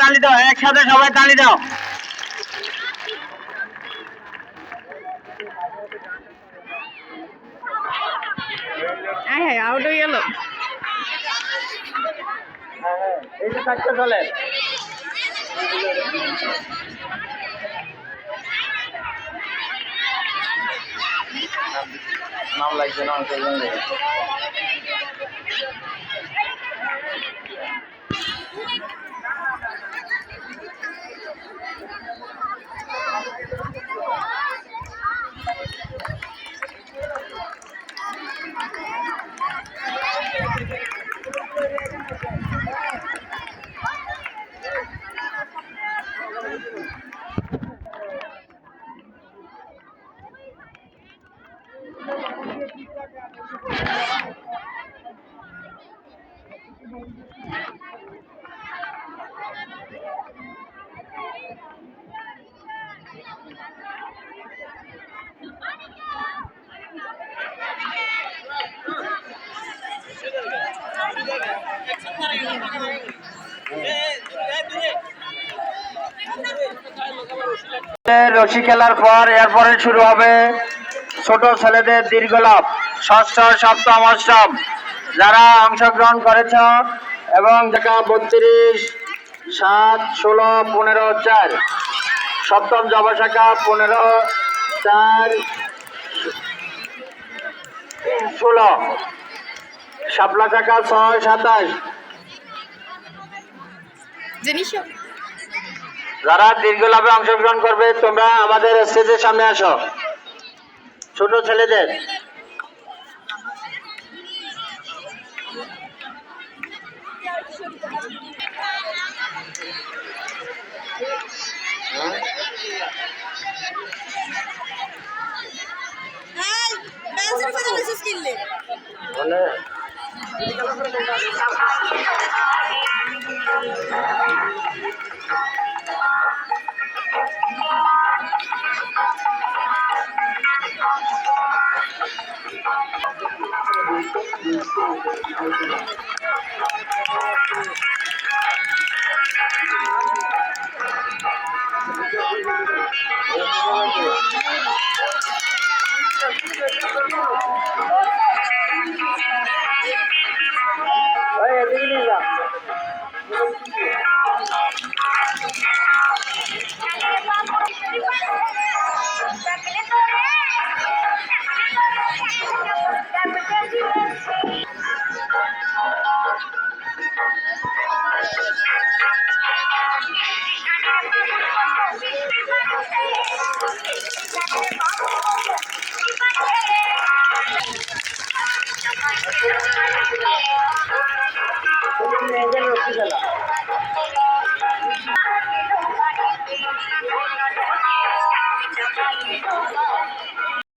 তালি দাও, একসাথে সবাই তালি দাও। হ্যাঁ আউট হয়ে গেল। এই যে থাকতে চলে নাম লাগছে না। রশি খেলার পর এরপরে শুরু হবে ছোট ছেলেদের দীর্ঘলাভ, ষষ্ঠ সপ্তম অষ্টম যারা অংশগ্রহণ করেছ এবং দেখা 32, 7, 16, 15, 4 সপ্তম জবা শাখা 15, 4, 16 শাপলা শাখা 6, 27 যারা দীর্ঘলাভে অংশগ্রহণ করবে তোমরা আমাদের স্টেজের সামনে আসো। ছোট ছেলেদের